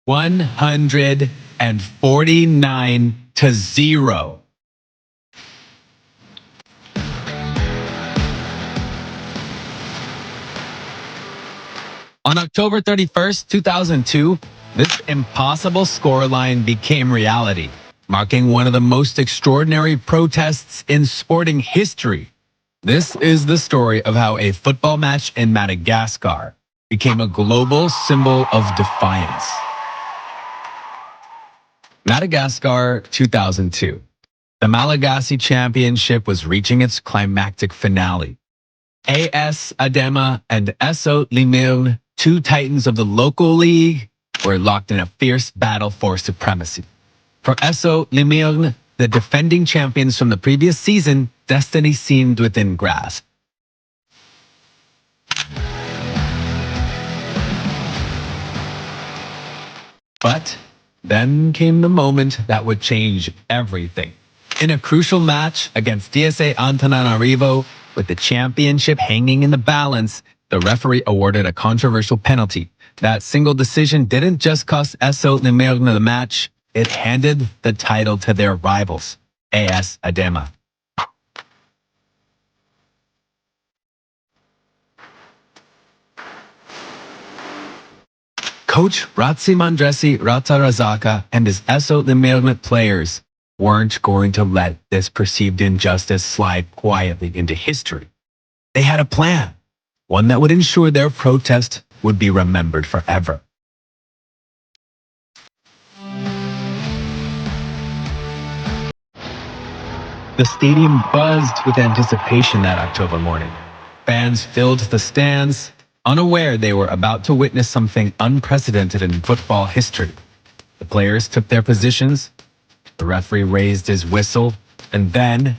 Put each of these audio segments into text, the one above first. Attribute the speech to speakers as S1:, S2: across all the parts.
S1: 149-0. On October 31st, 2002, this impossible scoreline became reality, marking one of the most extraordinary protests in sporting history. This is the story of how a football match in Madagascar became a global symbol of defiance. Madagascar 2002. The Malagasy Championship was reaching its climactic finale. AS Adema and ESO Liim, two titans of the local league, were locked in a fierce battle for supremacy. For ESO Liim, the defending champions from the previous season, destiny seemed within grasp. But then came the moment that would change everything. In a crucial match against GSG Entertainment, with the championship hanging in the balance, the referee awarded a controversial penalty. That single decision didn't just cost ESO Liim the match, it handed the title to their rivals, AS Adema. Coach Ratsimandresi Ratsarazaka and his ESO Liim players weren't going to let this perceived injustice slide quietly into history. They had a plan, one that would ensure their protest would be remembered forever. The stadium buzzed with anticipation that October morning. Fans filled the stands, unaware they were about to witness something unprecedented in football history. The players took their positions, the referee raised his whistle, and then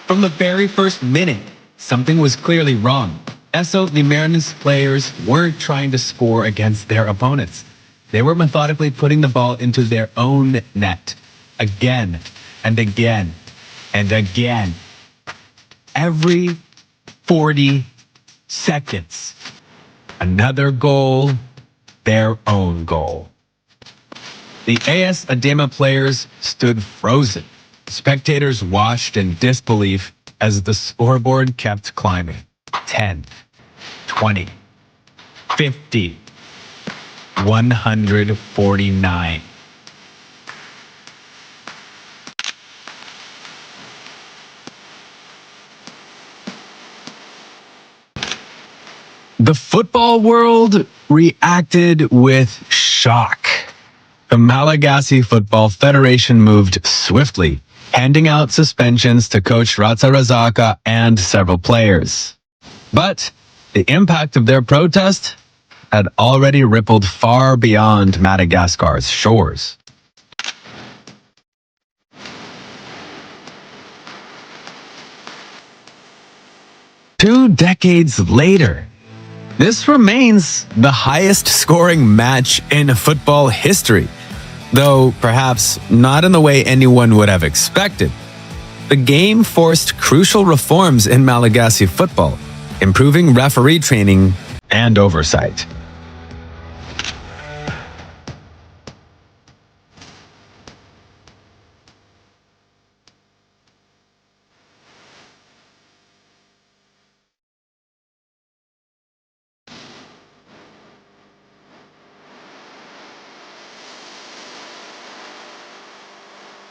S1: from the very first minute, something was clearly wrong. ESO Liim's players weren't trying to score against their opponents. They were methodically putting the ball into their own net, again and again and again. Every 40 seconds, another goal, their own goal. The AS Adema players stood frozen. Spectators watched in disbelief as the scoreboard kept climbing. 10, 20, 50, 149. The football world reacted with shock. The Malagasy Football Federation moved swiftly, handing out suspensions to coach Ratsarazaka and several players. But the impact of their protest had already rippled far beyond Madagascar's shores. Two decades later, this remains the highest scoring match in football history, though perhaps not in the way anyone would have expected. The game forced crucial reforms in Malagasy football, improving referee training and oversight.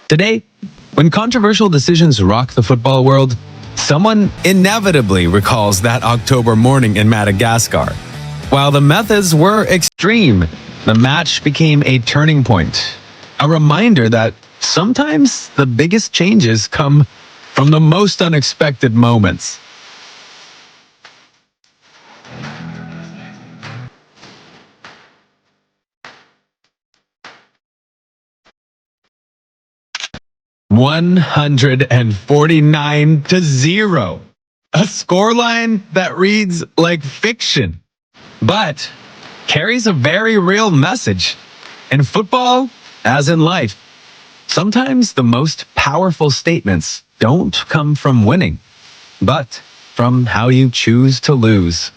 S1: Today, when controversial decisions rock the football world, someone inevitably recalls that October morning in Madagascar. While the methods were extreme, the match became a turning point, a reminder that sometimes the biggest changes come from the most unexpected moments. $149-0. A scoreline that reads like fiction, but carries a very real message. In football, as in life, sometimes the most powerful statements don't come from winning, but from how you choose to lose.